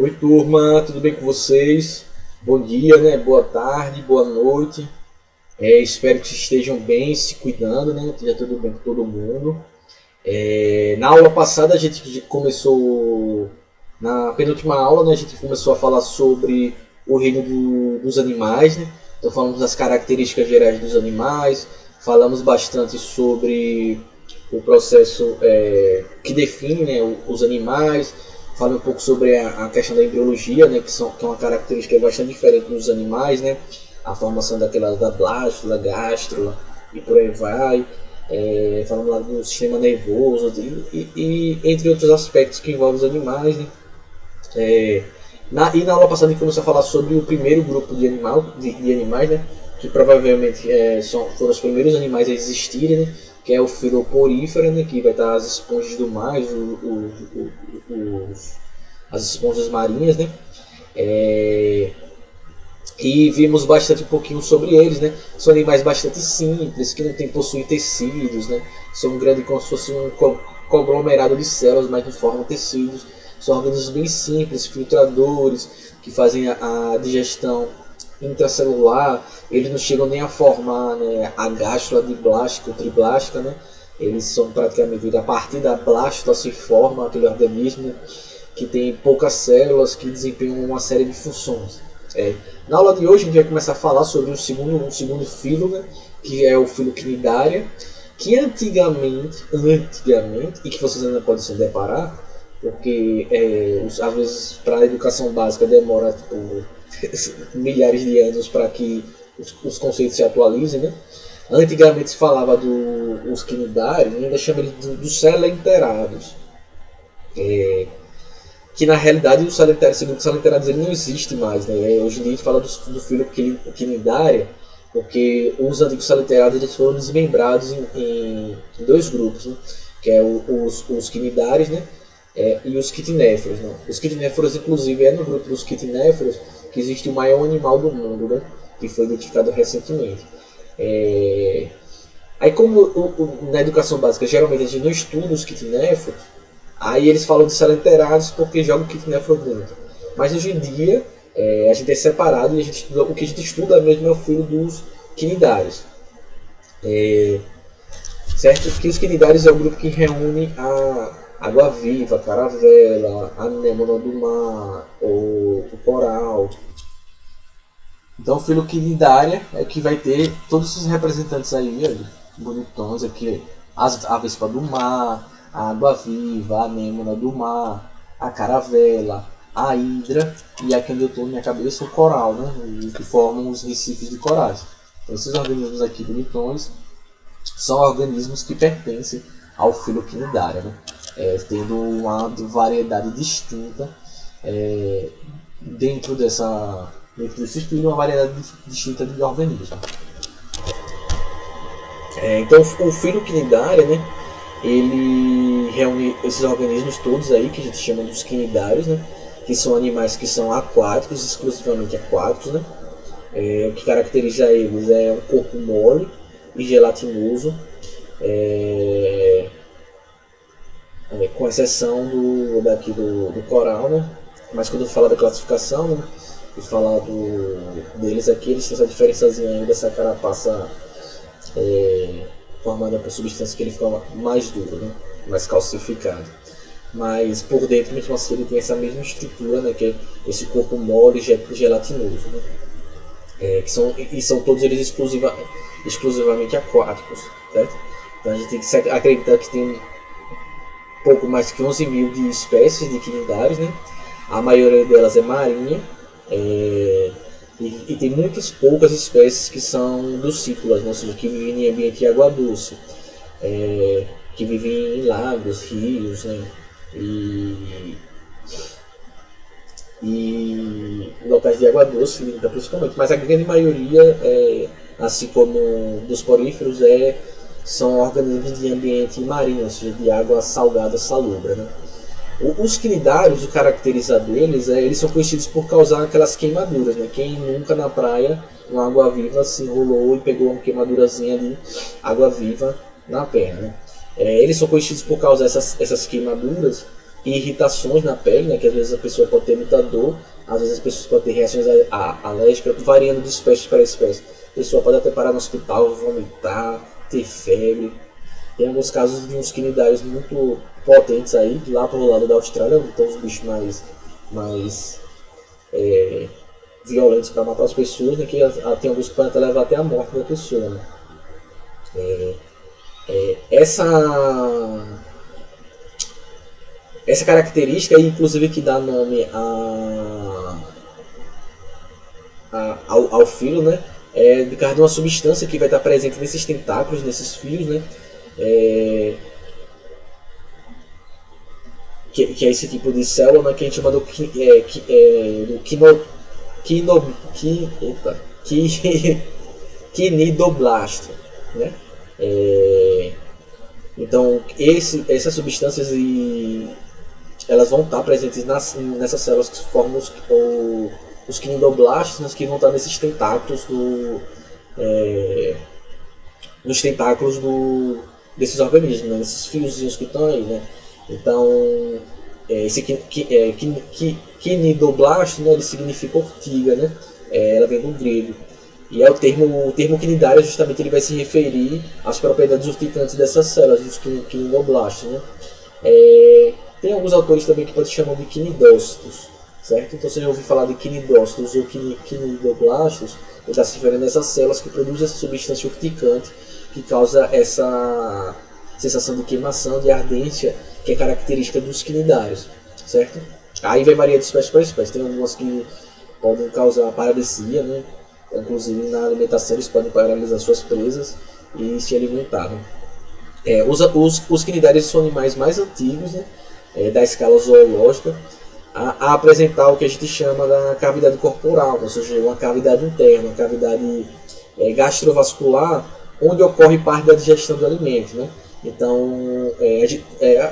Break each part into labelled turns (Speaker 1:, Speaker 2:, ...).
Speaker 1: Oi turma, tudo bem com vocês? Bom dia, né? Boa tarde, boa noite. Espero que estejam bem, se cuidando, né? Esteja tudo bem com todo mundo. Na aula passada a gente começou, na penúltima aula, né, a gente começou a falar sobre o reino dos animais, né? Então falamos das características gerais dos animais, falamos bastante sobre o processo que define, né, os animais, falei um pouco sobre a questão da embriologia, né, que é uma característica bastante diferente dos animais, né? A formação da blástula, gástrula e por aí vai. Falando lá do sistema nervoso e entre outros aspectos que envolvem os animais, né? Na aula passada a gente começou a falar sobre o primeiro grupo de animais, né? Que provavelmente foram os primeiros animais a existirem, né? Que é o filoporífero, né? Que vai estar as esponjas do mar, as esponjas marinhas, né? E vimos bastante um pouquinho sobre eles, né? São animais bastante simples, que não possuem tecidos, né? São grandes como se fosse um conglomerado de células, mas não formam tecidos. São organismos bem simples, filtradores, que fazem a digestão intracelular. Eles não chegam nem a formar, né, a gástrula diblástica ou triblástica, né? Eles são praticamente, a partir da blástula se forma aquele organismo que tem poucas células que desempenham uma série de funções. Na aula de hoje a gente vai começar a falar sobre um segundo filo, né, que é o filo Cnidaria, que antigamente, e que vocês ainda podem se deparar, porque às vezes para a educação básica demora milhares de anos para que os conceitos se atualizem, né? Antigamente se falava dos Cnidários, ainda chama eles dos selenterados. Que na realidade o segundo salenterados ele não existe mais, né? Hoje em dia a gente fala do filo Cnidaria, porque os antigos salenterados eles foram desmembrados em dois grupos, né? Que é os Cnidários, né? E os quitinéforos, né? Os quitinéforos, inclusive, no grupo dos quitinéforos que existe o maior animal do mundo, né? Que foi identificado recentemente. Aí como na educação básica geralmente a gente não estuda os quitinéforos, aí eles falam de salenterados porque jogam o quitinéforo dentro. Mas hoje em dia a gente é separado e o que a gente estuda mesmo é o filo dos quinidários. Certo? Que os quinidários é o grupo que reúne a água-viva, a caravela, a anêmona do mar, o coral. Então o filo quinidária é que vai ter todos esses representantes aí, bonitões aqui, a vespa do mar, a água-viva, a anêmona do mar, a caravela, a hidra e aqui onde eu estou na minha cabeça o coral, né? Que formam os recifes de corais. Então, esses organismos aqui bonitões são organismos que pertencem ao filo Cnidaria, né? Tendo uma variedade distinta dentro desse filo, uma variedade distinta de organismos. Então o filo Cnidaria, né? Ele reúne esses organismos todos aí que a gente chama dos quinidários, né? Que são animais que são aquáticos, exclusivamente aquáticos, né? O que caracteriza eles é um corpo mole e gelatinoso, com exceção do coral, né? Mas quando eu falar da classificação, né? E falar deles aqui, eles têm essa diferençazinha aí dessa carapaça formada por substância que ele fica mais duro, né? Mais calcificado. Mas por dentro, mesmo assim, ele tem essa mesma estrutura, né? Que é esse corpo mole e gelatinoso, né? São todos eles exclusivamente aquáticos, certo? Então a gente tem que acreditar que tem pouco mais que 11 mil de espécies de quinidários, né? A maioria delas é marinha, e tem muitas poucas espécies que são ducícolas, né? Ou seja, que vivem em ambiente de água doce, que vivem em lagos, rios, né? E locais de água doce, principalmente. Mas a grande maioria, assim como dos poríferos, são organismos de ambiente marinho, ou seja, de água salgada, salobra, né? Os quinidários, o caracterizar deles, eles são conhecidos por causar aquelas queimaduras, né? Quem nunca na praia, uma água-viva, se enrolou e pegou uma queimadurazinha de água-viva na perna, né? Eles são conhecidos por causar essas queimaduras e irritações na pele, né, que às vezes a pessoa pode ter muita dor, às vezes as pessoas podem ter reações alérgicas, variando de espécie para espécie. A pessoa pode até parar no hospital, vomitar, ter febre. Tem alguns casos de uns quinidários muito potentes aí, lá pro lado da Austrália, onde estão os bichos mais violentos para matar as pessoas, né, que tem alguns que podem até levar até a morte da pessoa. Né. Essa característica aí, inclusive, que dá nome ao filo, né, é de causa de uma substância que vai estar presente nesses tentáculos, nesses fios, né, que é esse tipo de célula, né, que a gente chama do quinidoblasto, né? Então essas substâncias elas vão estar presentes nessas células que formam os quinidoblastos, né, que vão estar nesses tentáculos nos tentáculos desses organismos, né, nesses fiozinhos que estão aí, né? Então esse quinidoblasto, né, ele significa ortiga, né? Ela vem do grego. E o termo quinidário justamente ele vai se referir às propriedades urticantes dessas células, dos quinidoblastos, né? Tem alguns autores também que podem chamar de quinidócitos, certo? Então você já ouviu falar de quinidócitos ou quinidoblastos, ele está se referindo a essas células que produzem essa substância urticante que causa essa sensação de queimação, de ardência, que é característica dos quinidários, certo? Aí vai variar de espécie para espécie. Tem algumas que podem causar paralisia, né? Inclusive na alimentação eles podem paralisar suas presas e se alimentar. Né? Os quinidários são animais mais antigos, né? Da escala zoológica a apresentar o que a gente chama da cavidade corporal, ou seja, uma cavidade interna, uma cavidade gastrovascular, onde ocorre parte da digestão do alimento. Né? Então,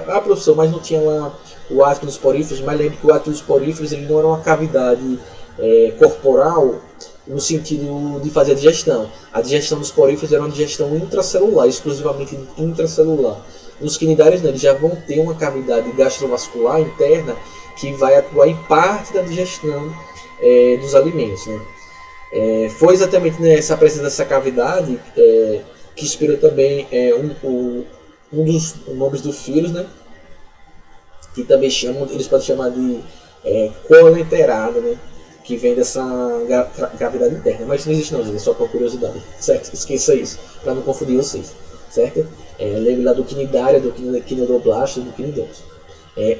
Speaker 1: a profissão, mas não tinha lá o ácido dos poríferos, mas lembre que o ácido dos poríferos ele não era uma cavidade corporal no sentido de fazer a digestão. A digestão dos poríferos era uma digestão intracelular, exclusivamente intracelular. Nos quinidários, né, eles já vão ter uma cavidade gastrovascular interna que vai atuar em parte da digestão dos alimentos. Né? Foi exatamente nessa presença dessa cavidade que inspirou também um dos nomes do filo, né? Que também eles podem chamar de coleterada, né? Que vem dessa cavidade interna. Mas isso não existe não, gente, é só por curiosidade, certo? Esqueça isso, para não confundir vocês, certo? Lembre lá do quinidário, do quinidoblasto e do quinidócito.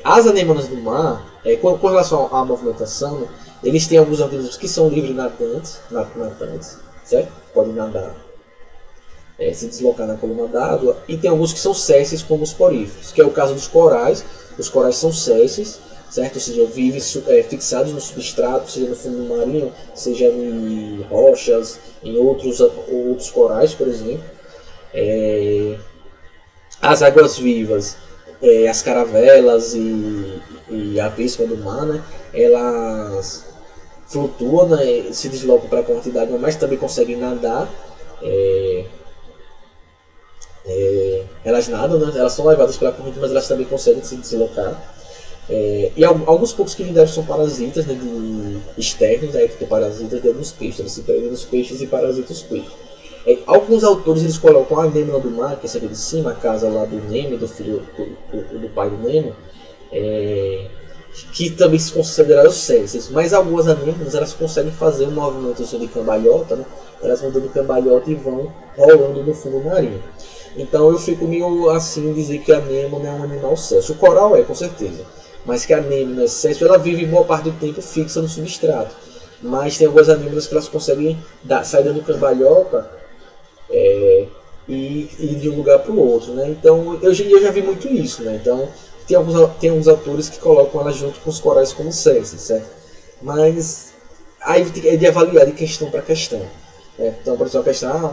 Speaker 1: As anêmonas do mar, com relação à movimentação, né, eles têm alguns organismos que são livres nadantes, certo? Podem nadar, se deslocar na coluna d'água, e tem alguns que são sésseis, como os poríferos, que é o caso dos corais. Os corais são sésseis, certo? Ou seja, vivem fixados no substrato, seja no fundo marinho, seja em rochas, em outros corais, por exemplo. As águas-vivas, as caravelas e a vespa do mar, né? Elas flutuam, né? Se deslocam para a corrente d'água, mas também conseguem nadar. Elas nadam, né? Elas são levadas pela corrente, mas elas também conseguem se deslocar. E alguns poucos quinidários são parasitas, né, externos, ectoparasitas de alguns peixes. Eles se prendem nos peixes e parasitam os peixes. Alguns autores eles colocam a anêmona do mar, que é essa aqui de cima, a casa lá do Nemo, do filho do pai do Nemo, que também se consideraram sésseis. Mas algumas anêmonas elas conseguem fazer um movimento de cambalhota, né? Elas vão dando cambalhota e vão rolando no fundo marinho. Então eu fico meio assim dizer que a anêmona é um animal sésseo. O coral com certeza. Mas que a anêmona é sésseo, ela vive boa parte do tempo fixa no substrato. Mas tem algumas anêmonas que elas conseguem sair dando cambalhota e de um lugar para o outro. Né? Então eu já vi muito isso. Né? Então tem alguns autores que colocam ela junto com os corais como sésseis, certo? Mas aí é de avaliar de questão para questão. Então, por exemplo, a questão,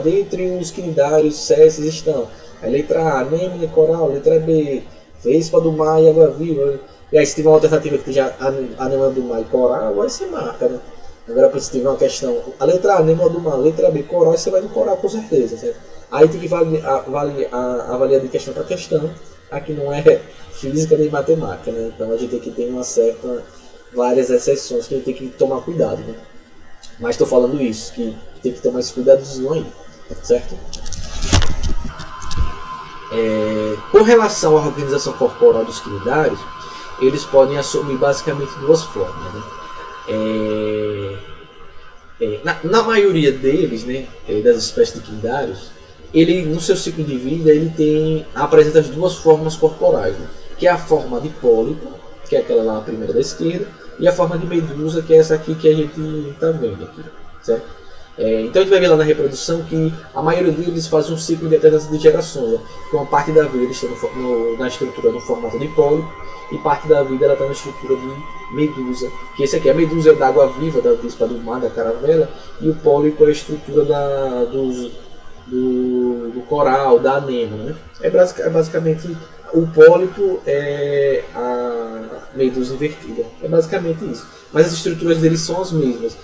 Speaker 1: dentre os quinidários sésseis estão a letra A, anêmona e coral, letra B, vespa do mar e água-viva. E aí se tiver uma alternativa que seja anêmona do mar e coral, aí você marca, né? Agora, se tiver uma questão, a letra A, anêmona do mar, letra B, coral, você vai no coral com certeza, certo? Aí tem que avaliar de questão para questão. Aqui não é física nem matemática, né? Então a gente tem que ter várias exceções que a gente tem que tomar cuidado, né? Mas estou falando isso, que tem que tomar esse cuidadozinho aí, certo? Com relação à organização corporal dos quinidários, eles podem assumir basicamente duas formas, né? Na maioria deles, né, das espécies de quinidários, ele, no seu ciclo de vida, ele apresenta as duas formas corporais, né? Que é a forma de pólipo, que é aquela lá, a primeira da esquerda, e a forma de medusa, que é essa aqui que a gente está vendo aqui, certo? Então a gente vai ver lá na reprodução que a maioria deles faz um ciclo de alternância de gerações, né? Então a parte da vida está na estrutura no formato de pólipo, e parte da vida ela está na estrutura de medusa, que esse aqui, a medusa é da água viva, da vespa do mar, da caravela, e o pólipo é a estrutura do coral, da anêmona, né? Basicamente, o pólipo é a medusa invertida, é basicamente isso. Mas as estruturas deles são as mesmas.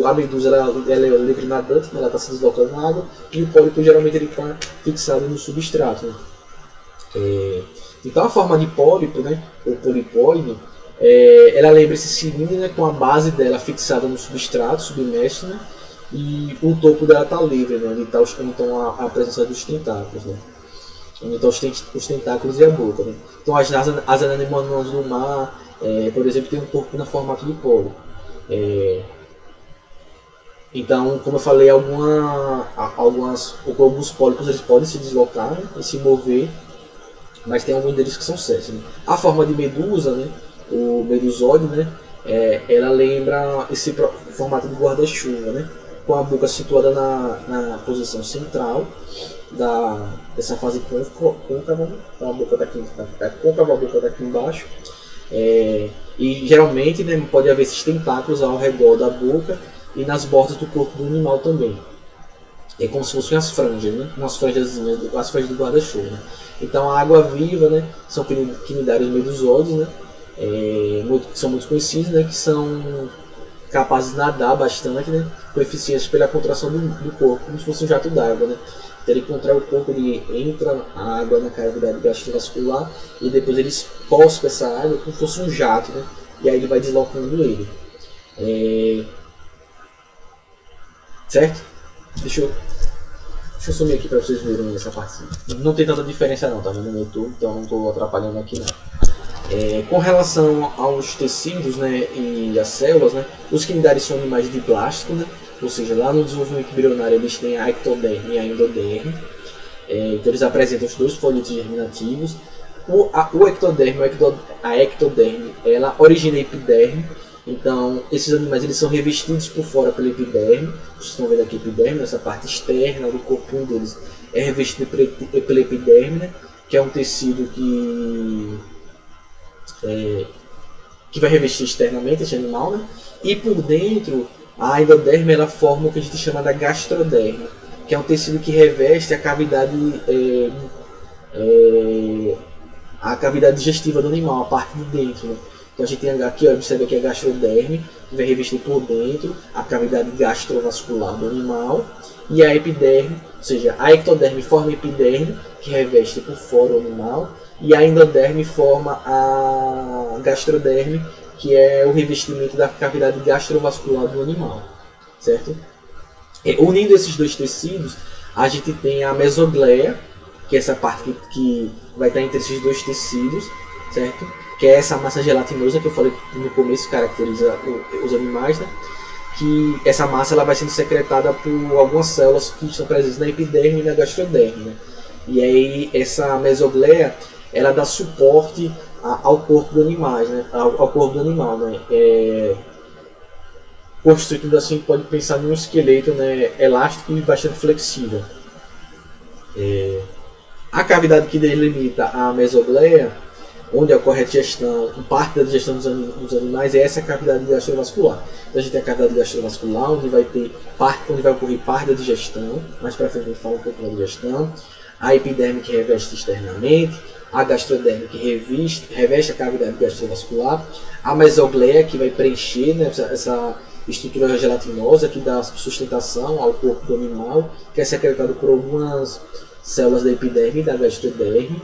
Speaker 1: A medusa ela é livre nadante, né? Ela está se deslocando na água, e o pólipo geralmente ele está fixado no substrato, né? Então a forma de pólipo, né, ou polipoide, ela lembra esse cilindro, né, com a base dela fixada no substrato, submerso, né, e o topo dela está livre, né, onde está então a presença dos tentáculos, né, onde estão os tentáculos e a boca. Né. Então as anemonas do mar, por exemplo, tem um corpo no formato de pólipo. Então, como eu falei, alguns pólipos eles podem se deslocar, né, e se mover, mas tem alguns deles que são sete, né? A forma de medusa, né, o medusóide, né, ela lembra esse formato de guarda-chuva, né, com a boca situada na posição central dessa fase côncava, né? Então a boca está côncava, a boca está aqui embaixo, e geralmente, né, pode haver esses tentáculos ao redor da boca e nas bordas do corpo do animal também. É como se fossem as franjas, né? Umas franjazinhas, as franjas do guarda-chuva, né? Então a água viva, né, são quinidários medusóides, né, que são muito conhecidos, né, que são capazes de nadar bastante, né, com eficiência pela contração do corpo, como se fosse um jato d'água, né. Então ele contrai o corpo, ele entra a água na cavidade gastrovascular e depois ele expulsa essa água como se fosse um jato, né, e aí ele vai deslocando ele. Certo? Deixa eu sumir aqui para vocês verem essa parte. Não tem tanta diferença não, tá vendo no YouTube, então não estou atrapalhando aqui não. Com relação aos tecidos, né, e as células, né, os quinidários são animais de plástico, né, ou seja, lá no desenvolvimento embrionário eles têm a ectoderme e a endoderme. Então eles apresentam os dois folhetos germinativos. A ectoderme, ela origina a epiderme. Então, esses animais eles são revestidos por fora pela epiderme. Vocês estão vendo aqui a epiderme, essa parte externa do corpinho deles é revestida pela epiderme, né? Que é um tecido que vai revestir externamente esse animal, né? E por dentro, a endoderme ela forma o que a gente chama da gastroderme, que é um tecido que reveste a cavidade digestiva do animal, a parte de dentro, né? Então a gente tem aqui, observa aqui a gastroderme, que vai revestir por dentro a cavidade gastrovascular do animal, e a epiderme, ou seja, a ectoderme forma a epiderme, que reveste por fora o animal, e a endoderme forma a gastroderme, que é o revestimento da cavidade gastrovascular do animal, certo? Unindo esses dois tecidos, a gente tem a mesogleia, que é essa parte que vai estar entre esses dois tecidos, certo? Que é essa massa gelatinosa que eu falei no começo, caracteriza os animais, né? Que essa massa ela vai sendo secretada por algumas células que estão presentes na epiderme e na gastroderme, né? E aí essa mesogleia ela dá suporte ao corpo do animal, né? Ao corpo do animal, né? Constituído assim, pode pensar num esqueleto, né, elástico e bastante flexível. A cavidade que delimita a mesogleia, onde ocorre a digestão, parte da digestão dos animais, é essa cavidade gastrovascular. Então a gente tem a cavidade gastrovascular, onde vai ocorrer parte da digestão, mais para frente a gente fala um pouco da digestão, a epiderme que reveste externamente, a gastroderme que reveste a cavidade gastrovascular, a mesogleia que vai preencher, né, estrutura gelatinosa que dá sustentação ao corpo do animal, que é secretado por algumas células da epiderme e da gastroderme.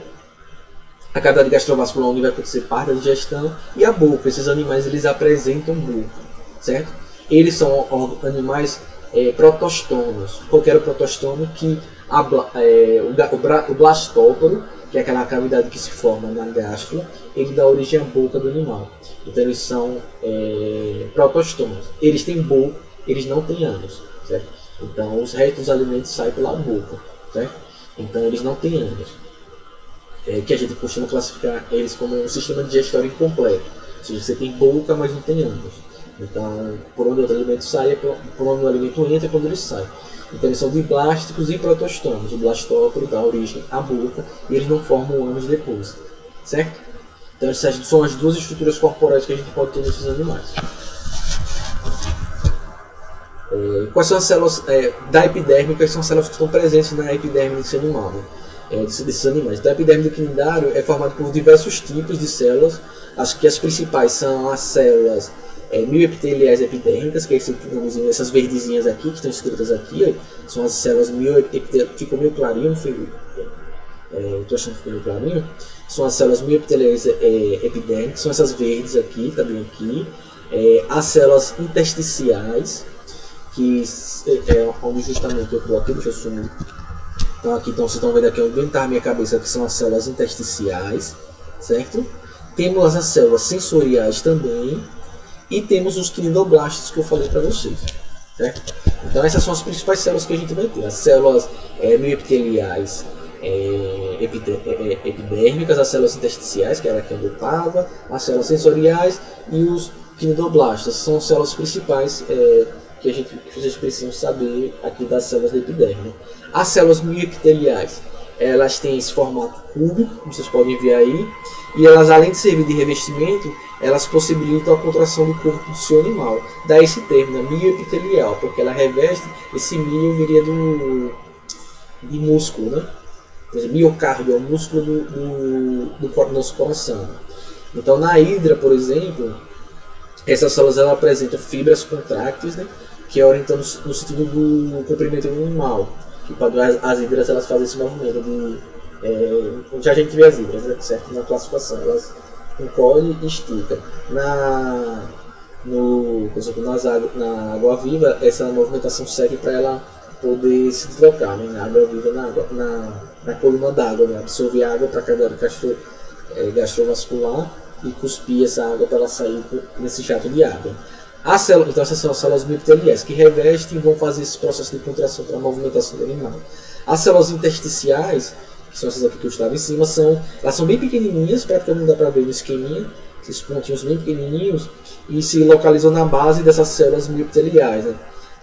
Speaker 1: A cavidade gastrovascular, onde vai acontecer parte da digestão, e a boca. Esses animais eles apresentam boca, certo? Eles são animais protostômicos. Qual que era o protostômico? Que o blastóporo, que é aquela cavidade que se forma na gástrula, ele dá origem à boca do animal. Então eles são protostômicos. Eles têm boca, eles não têm ânus, certo? Então os restos dos alimentos saem pela boca, certo? Então eles não têm ânus. Que a gente costuma classificar eles como um sistema digestório incompleto. Ou seja, você tem boca, mas não tem ânus. Então, por onde o alimento sai, por onde o alimento entra é quando ele sai. Então eles são diblásticos e protostômicos. O blastóporo dá origem à boca e eles não formam ânus depois, certo? Então essas são as duas estruturas corporais que a gente pode ter nesses animais. Quais são as células da epiderme? Quais são as células que estão presentes na epiderme desse animal, né? Desses animais. Então, a epiderme do quinidário é formada por diversos tipos de células. Acho que as principais são as células mioepiteliais epidérmicas, que é essas verdezinhas aqui, que estão escritas aqui, são as células mioepiteliais. Ficou meio clarinho, estou achando que ficou meio clarinho. São as células mioepiteliais epidérmicas, são essas verdes aqui, tá bem aqui. As células intersticiais, que é onde justamente eu estou aqui, deixa eu sumir. Então aqui vocês estão vendo aqui onde está a minha cabeça, que são as células intersticiais, certo? Temos as células sensoriais também, e temos os quinidoblastos que eu falei para vocês, certo? Então essas são as principais células que a gente vai ter. As células mioepiteliais epidérmicas, as células intersticiais, que era aqui onde eu estava, as células sensoriais e os quinidoblastos. São as células principais que vocês precisam saber aqui das células da epiderme. As células mioepiteliais, elas têm esse formato cúbico, como vocês podem ver aí, e elas, além de servir de revestimento, elas possibilitam a contração do corpo do seu animal. Daí esse termo, né, mioepitelial, porque ela reveste, esse mio viria de músculo, né? Por exemplo, miocárdio é o músculo do nosso coração. Então na hidra, por exemplo, essas células elas apresentam fibras contrácteis, né, que é orientando no sentido do comprimento do animal. Que para as hidras elas fazem esse movimento já a gente vê as hidras, né, certo? Na classificação elas encolhem e esticam. Por exemplo, na água viva, essa movimentação serve para ela poder se deslocar, né? Na água viva, na coluna d'água, né? Absorver água para a cavidade gastrovascular e cuspir essa água para ela sair nesse jato de água. Então essas são as células mioepiteliais que revestem e vão fazer esse processo de contração para a movimentação do animal. As células intersticiais, que são essas aqui que eu estava em cima, elas são bem pequenininhas, praticamente não dá para ver no esqueminha, esses pontinhos bem pequenininhos, e se localizam na base dessas células mioepiteliais, né?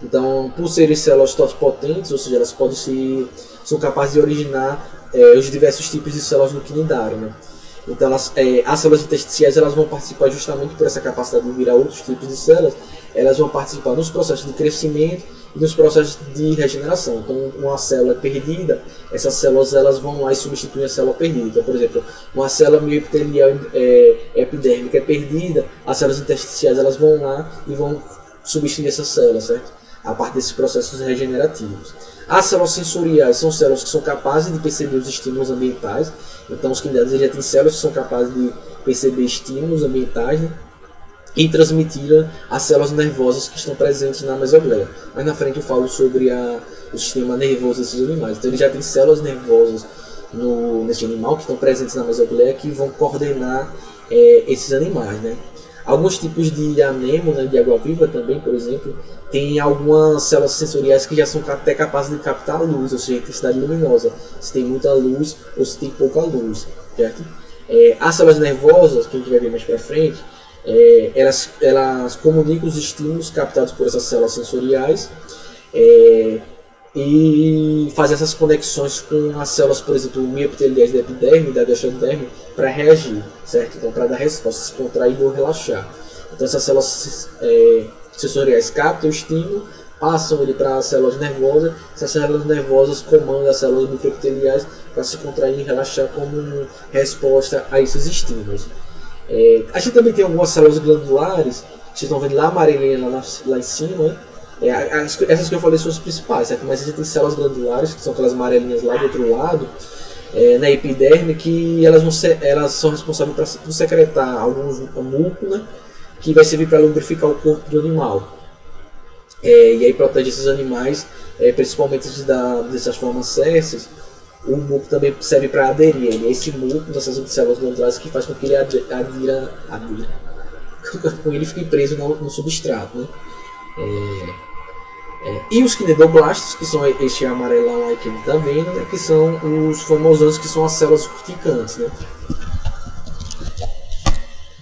Speaker 1: Então, por serem células totipotentes, ou seja, elas são capazes de originar os diversos tipos de células no quinidário, né? Então as células intersticiais elas vão participar justamente por essa capacidade de virar outros tipos de células, elas vão participar nos processos de crescimento e nos processos de regeneração. Então uma célula perdida, essas células elas vão lá e substituem a célula perdida. Então, por exemplo, uma célula mioepitelial epidérmica é perdida, as células intersticiais elas vão lá e vão substituir essa célula, certo? A parte desses processos regenerativos. As células sensoriais são células que são capazes de perceber os estímulos ambientais. Então os quinidários já têm células que são capazes de perceber estímulos ambientais, né, e transmitir às células nervosas que estão presentes na mesogleia. Mais na frente eu falo sobre o sistema nervoso desses animais. Então ele já tem células nervosas nesse animal que estão presentes na mesogleia que vão coordenar esses animais, né. Alguns tipos de anemo, né, de água-viva também, por exemplo, tem algumas células sensoriais que já são até capazes de captar a luz, ou seja, intensidade luminosa, se tem muita luz ou se tem pouca luz, certo? As células nervosas, que a gente vai ver mais para frente, elas comunicam os estímulos captados por essas células sensoriais e fazem essas conexões com as células, por exemplo, mioepiteliais da epiderme, da gastroderme, para reagir, certo? Então, para dar resposta, se contrair ou relaxar. Então, essas células sensoriais captam o estímulo, passam ele para as células nervosas, essas células nervosas comandam as células microepiteliais para se contrair e relaxar como resposta a esses estímulos. A gente também tem algumas células glandulares Vocês estão vendo lá amarelinha lá em cima, né? Essas que eu falei são as principais, certo? Mas a gente tem células glandulares, que são aquelas amarelinhas lá do outro lado, na epiderme, que elas são responsáveis por secretar alguns muco, né? Que vai servir para lubrificar o corpo do animal. E aí protege esses animais, principalmente dessas formas césseis. O muco também serve para aderir. E é esse muco dessas células glandulares que faz com que ele adira com ele fique preso no substrato, né? E os quinidoblastos, que são este amarelão aí que ele está vendo, né? Que são os famosos, que são as células urticantes, né?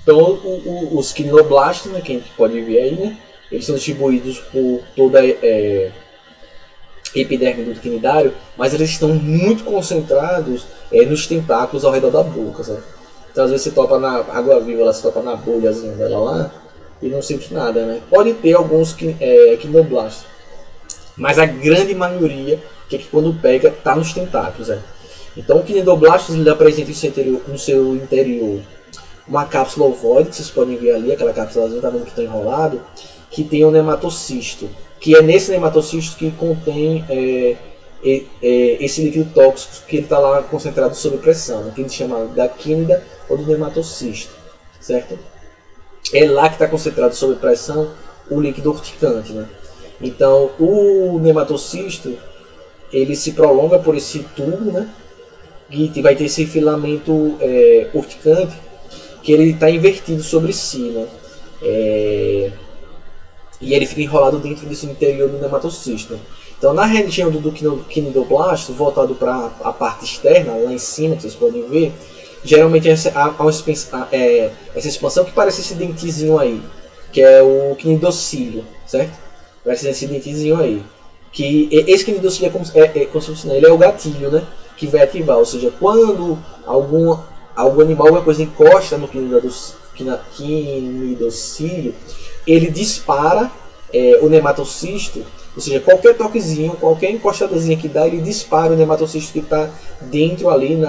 Speaker 1: Então os quinidoblastos, né, que a gente pode ver aí, né? Eles são distribuídos por toda a epiderme do quinidário, mas eles estão muito concentrados nos tentáculos ao redor da boca, sabe? Então às vezes você topa na água viva, você topa na bolhazinha dela lá e não sente nada, né? Pode ter alguns quinidoblastos, mas a grande maioria, que quando pega, está nos tentáculos, né? Então o quinidoblastos ele apresenta no seu interior uma cápsula ovoide, que vocês podem ver ali, aquela cápsulazinha, tá vendo que está enrolado, que tem um nematocisto, que é nesse nematocisto que contém esse líquido tóxico que ele está lá concentrado sob pressão, né, que ele chama da quínida ou do nematocisto, certo? É lá que está concentrado sob pressão o líquido urticante, né? Então o nematocisto ele se prolonga por esse tubo, né? E vai ter esse filamento urticante que ele está invertido sobre si, né? E ele fica enrolado dentro desse interior do nematocisto. Então, na região do quinidoblasto, voltado para a parte externa, lá em cima, que vocês podem ver, geralmente há essa expansão que parece esse dentezinho aí, que é o quinidocílio, certo? Parece esse dentezinho aí. Que esse quinidocílio é como se fosse, ele é o gatilho, né? Que vai ativar, ou seja, quando algum animal, alguma coisa encosta no quinidocílio, ele dispara o nematocisto, ou seja, qualquer toquezinho, qualquer encostadazinha que dá, ele dispara o nematocisto que está dentro ali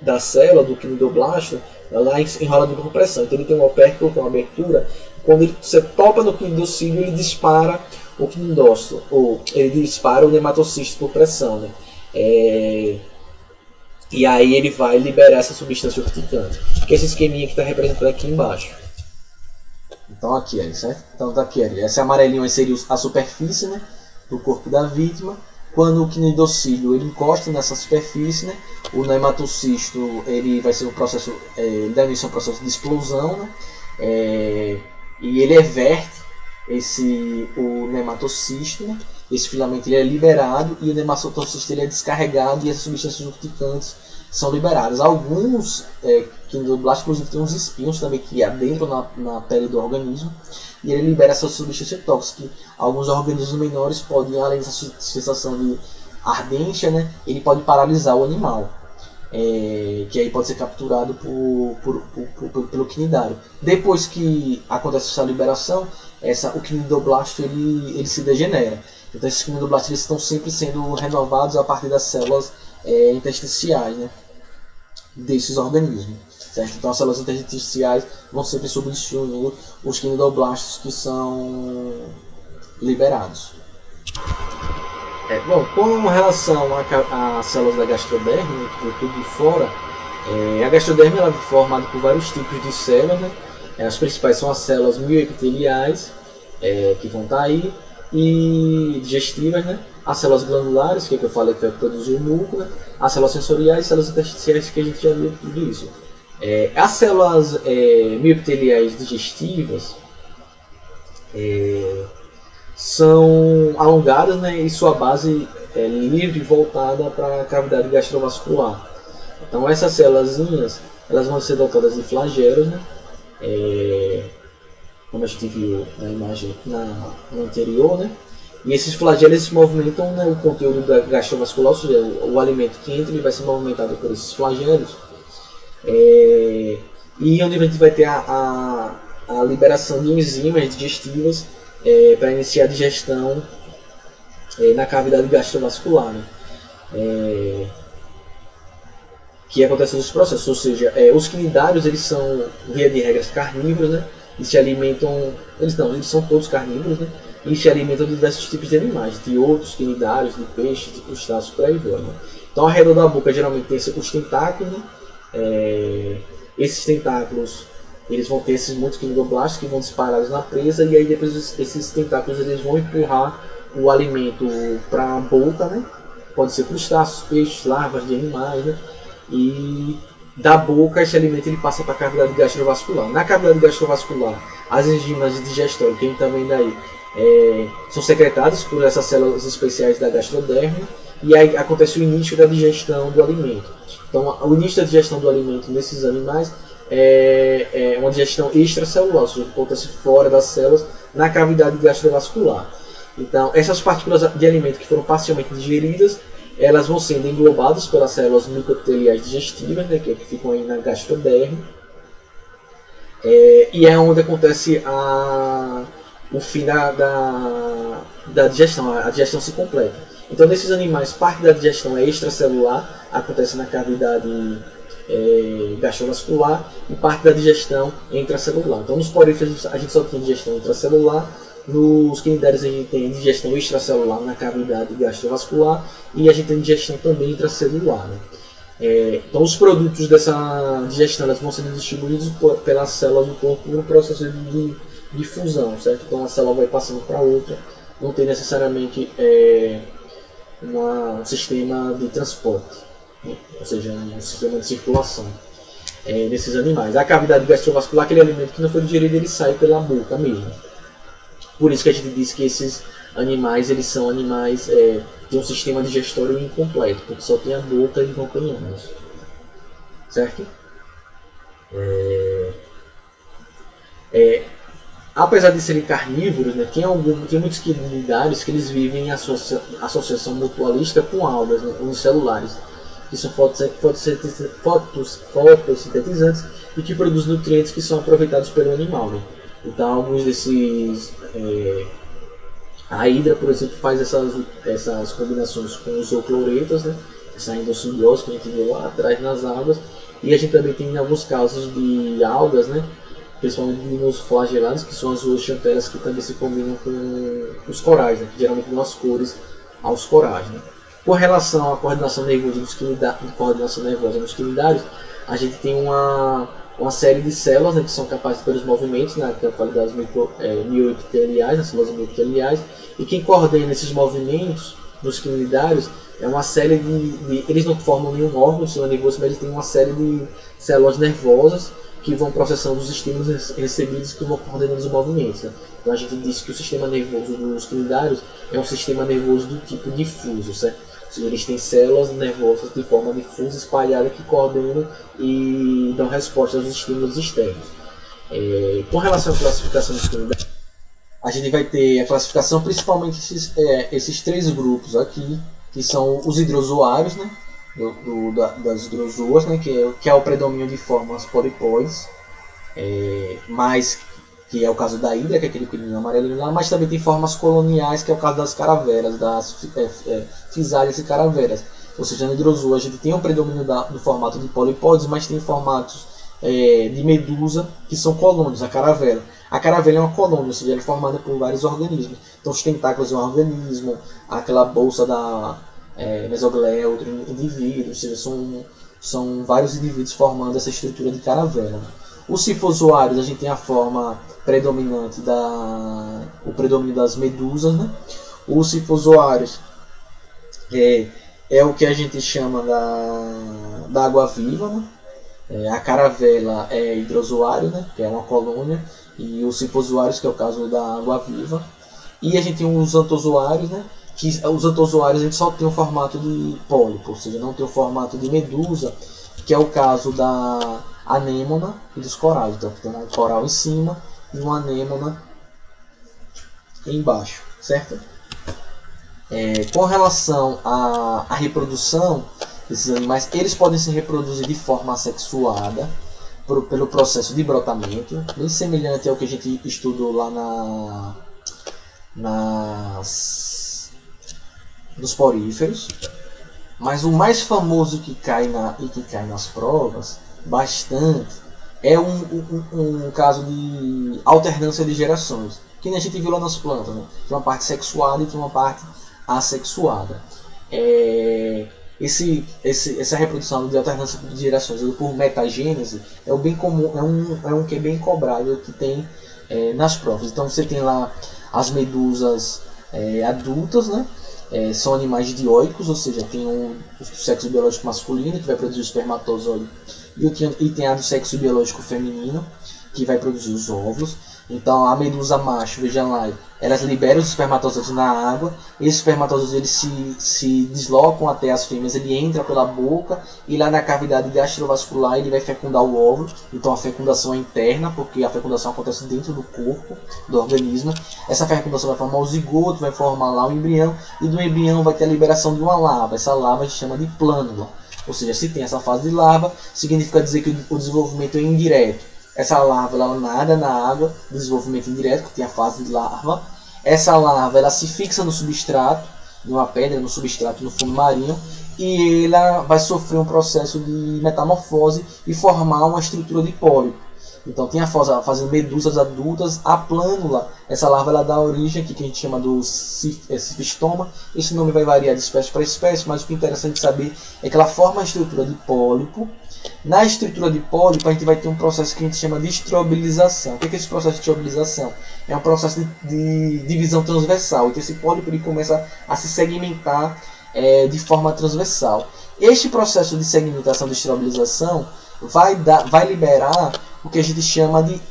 Speaker 1: da célula do quinidoblasto, lá enrolado por pressão. Então ele tem um opérculo, que é uma abertura. Quando você topa no quinidocílio, ele dispara o quinidócito, ou ele dispara o nematocisto por pressão, né? E aí ele vai liberar essa substância urticante, que é esse esqueminha que está representado aqui embaixo. Então aqui, certo? Então tá aqui, esse amarelinho aí seria a superfície, né, do corpo da vítima. Quando o quinidocílio ele encosta nessa superfície, né, o nematocisto ele vai ser um processo, deve ser um processo de explosão, né, e ele everte o nematocisto, né, esse filamento ele é liberado e o nematocisto ele é descarregado e essas substâncias urticantes são liberadas. Alguns quinidoblastos, inclusive, tem uns espinhos também que adentram na pele do organismo e ele libera essa substância tóxica. Alguns organismos menores podem, além dessa sensação de ardência, né, ele pode paralisar o animal, que aí pode ser capturado pelo quinidário. Depois que acontece essa liberação, o quinidoblasto ele se degenera. Então esses quinidoblastos eles estão sempre sendo renovados a partir das células intersticiais, né, desses organismos, certo? Então as células intersticiais vão sempre substituindo os quinidoblastos que são liberados. Bom, com relação às células da gastroderme, do tubo de fora, a gastroderme ela é formada por vários tipos de células, né? As principais são as células mioepiteliais, que vão estar aí, e digestivas, né? As células glandulares, que eu falei que vai produzir o muco, né? As células sensoriais e células intersticiais, que a gente já viu tudo isso. As células mioepiteliais digestivas são alongadas, né? E sua base é livre e voltada para a cavidade gastrovascular. Então essas células elas vão ser dotadas de flagelos, né? Como a gente viu na imagem no anterior, né? E esses flagelos se movimentam, né, o conteúdo gastrovascular, ou seja, o alimento que entra ele vai ser movimentado por esses flagelos. E onde a gente vai ter a liberação de enzimas digestivas para iniciar a digestão na cavidade gastrovascular, né? Que acontece nos processos, ou seja, os quinidários eles são, via de regras, carnívoros, né? Eles se alimentam, eles são todos carnívoros, né? E se alimentam de diversos tipos de animais, de outros, quinidários, de peixes, de crustáceos, por aí vai, né? Então ao redor da boca geralmente tem os tentáculos, né? Esses tentáculos eles vão ter esses muitos quinidoblastos que vão disparados na presa, e aí depois esses tentáculos eles vão empurrar o alimento para a boca, né? Pode ser crustáceos, peixes, larvas de animais, né? E da boca esse alimento ele passa para a cavidade gastrovascular. Na cavidade gastrovascular, as enzimas de digestão, quem está vendo aí, são secretadas por essas células especiais da gastroderme, e aí acontece o início da digestão do alimento. Então, o início da digestão do alimento nesses animais é uma digestão extracelular, ou seja, acontece fora das células, na cavidade gastrovascular. Então, essas partículas de alimento que foram parcialmente digeridas, elas vão sendo englobadas pelas células microepiteliais digestivas, né, que ficam aí na gastroderme, e é onde acontece o fim da digestão, a digestão se completa. Então, nesses animais, parte da digestão é extracelular, acontece na cavidade gastrovascular, e parte da digestão é intracelular. Então, nos poríferos a gente só tem digestão intracelular, nos quinidérios a gente tem digestão extracelular na cavidade gastrovascular, e a gente tem digestão também intracelular, né? Então, os produtos dessa digestão elas vão sendo distribuídos pelas células do corpo no processo de fusão, certo? Então, a célula vai passando para outra, não tem necessariamente um sistema de transporte, né? Ou seja, um sistema de circulação nesses animais. A cavidade gastrovascular, aquele alimento que não foi digerido, ele sai pela boca mesmo. Por isso que a gente diz que esses animais, eles são animais de um sistema digestório incompleto, porque só tem a boca e não tem ânus. Certo? Apesar de serem carnívoros, né, tem muitos quinidários que eles vivem em associação mutualística com algas, né, unicelulares, que são fotossintetizantes e que produzem nutrientes que são aproveitados pelo animal, né? Então, alguns desses... a hidra, por exemplo, faz essas combinações com os zoocloretas, né? Essa endossimbiose que a gente viu lá atrás nas algas. E a gente também tem alguns casos de algas, né? Principalmente nos flagelados, que são as zooxantelas, que também se combinam com os corais, né? Que geralmente dão as cores aos corais, né? Com relação à coordenação nervosa nos quinidários, a gente tem uma série de células, né, que são capazes pelos movimentos, né, que eu falei das mioepiteliais, as células mioepiteliais, e quem coordena esses movimentos nos quinidários é uma série de eles não formam nenhum órgão do sistema nervoso, mas eles têm uma série de células nervosas que vão processando os estímulos recebidos, que vão coordenando os movimentos, né? Então a gente disse que o sistema nervoso dos quinidários é um sistema nervoso do tipo difuso, certo? Ou seja, eles têm células nervosas de forma difusa, espalhada, que coordenam e dão resposta aos estímulos externos. Com relação à classificação dos quinidários, a gente vai ter a classificação principalmente esses três grupos aqui, que são os hidrozoários, né? Das hidrozoas, né? Que é o predomínio de formas polipóides, que é o caso da hidra, que é aquele pequenininho amarelinho lá, mas também tem formas coloniais, que é o caso das caraveras, das fisálias e caraveras. Ou seja, na hidrozoa a gente tem o predomínio do formato de polipóides, mas tem formatos de medusa, que são colônias, a caravela. A caravela é uma colônia, ou seja, ela é formada por vários organismos. Então os tentáculos é um organismo, aquela bolsa da mesogleia é outro indivíduo, ou seja, são vários indivíduos formando essa estrutura de caravela. Os sifozoários, a gente tem a forma predominante o predomínio das medusas, né? Os sifozoários é o que a gente chama da água-viva, né? A caravela é hidrozoário, né? Que é uma colônia, e os sifozoários, que é o caso da água-viva. E a gente tem os antozoários, né? Que os antozoários a gente só tem o formato de pólipo, ou seja, não tem o formato de medusa, que é o caso da anêmona e dos corais. Então tem um coral em cima e uma anêmona embaixo, certo? Com relação à reprodução desses animais, eles podem se reproduzir de forma assexuada pelo processo de brotamento, bem semelhante ao que a gente estudou lá nos poríferos. Mas o mais famoso que cai nas provas bastante é um caso de alternância de gerações, que nem a gente viu lá nas plantas, né? Tem uma parte sexuada e tem uma parte assexuada. Essa reprodução de alternância de gerações por metagênese é o bem comum, é um que é bem cobrado, que tem nas provas. Então você tem lá as medusas adultas, né? São animais dioicos, ou seja, tem o sexo biológico masculino, que vai produzir o espermatozoide, e tem a do sexo biológico feminino, que vai produzir os óvulos. Então a medusa macho, vejam lá, elas liberam os espermatozoides na água, esses espermatozoides eles se deslocam até as fêmeas, ele entra pela boca e lá na cavidade gastrovascular ele vai fecundar o óvulo. Então a fecundação é interna, porque a fecundação acontece dentro do corpo, do organismo. Essa fecundação vai formar o zigoto, vai formar lá o embrião, e do embrião vai ter a liberação de uma larva. Essa larva a gente chama de plânula, ou seja, se tem essa fase de larva, significa dizer que o desenvolvimento é indireto. Essa larva ela nada na água, desenvolvimento indireto, que tem a fase de larva. Essa larva ela se fixa no substrato, numa pedra, no substrato, no fundo marinho, e ela vai sofrer um processo de metamorfose e formar uma estrutura de pólipo. Então tem a fase de medusas adultas, a plânula, essa larva ela dá origem aqui que a gente chama do cifistoma. Esse nome vai variar de espécie para espécie, mas o que é interessante saber é que ela forma a estrutura de pólipo. Na estrutura de pólipo a gente vai ter um processo que a gente chama de estrobilização. O que é esse processo de estrobilização? É um processo de divisão transversal. Então esse pólipo ele começa a se segmentar de forma transversal. Este processo de segmentação de estrobilização vai liberar o que a gente chama de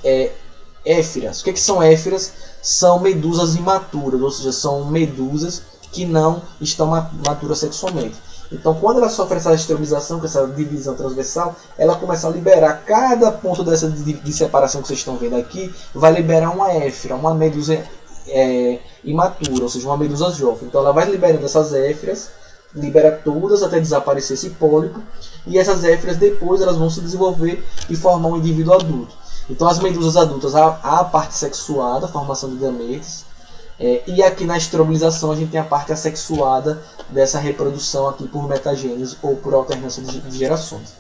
Speaker 1: éfiras. O que são éfiras? São medusas imaturas, ou seja, são medusas que não estão maturas sexualmente. Então, quando ela sofre essa estrobilização, com essa divisão transversal, ela começa a liberar cada ponto dessa de separação que vocês estão vendo aqui, vai liberar uma éfira, uma medusa imatura, ou seja, uma medusa jovem. Então, ela vai liberando essas éfiras, libera todas até desaparecer esse pólipo, e essas éfiras depois elas vão se desenvolver e formar um indivíduo adulto. Então as medusas adultas há a parte sexuada, formação de gametes, e aqui na estrobilização a gente tem a parte assexuada dessa reprodução aqui por metagênese ou por alternância de gerações.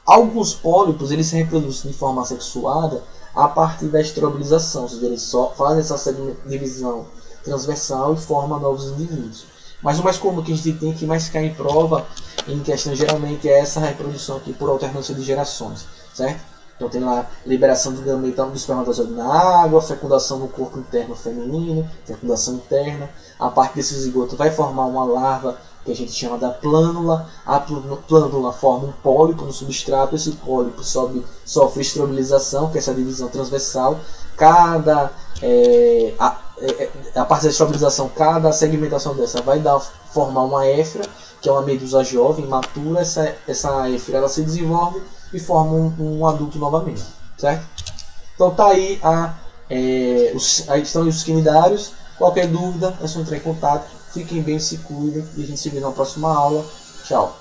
Speaker 1: Alguns pólipos eles se reproduzem de forma assexuada a partir da estrobilização, ou seja, eles só fazem essa divisão transversal e formam novos indivíduos. Mas o mais comum que a gente tem, que mais cai em prova em questão geralmente, é essa reprodução aqui por alternância de gerações, certo? Então tem lá liberação do gameta do espermatozoide na água, fecundação no corpo interno feminino, fecundação interna. A parte desse zigoto vai formar uma larva que a gente chama da plânula. A plânula forma um pólipo no substrato, esse pólipo sofre estrobilização, que é essa divisão transversal. A parte da estrobilização, cada segmentação dessa vai formar uma éfira, que é uma medusa jovem, matura. Essa éfira ela se desenvolve e forma um adulto novamente, certo? Então tá aí, aí estão os quinidários. Qualquer dúvida é só entrar em contato. Fiquem bem, se cuidem e a gente se vê na próxima aula. Tchau!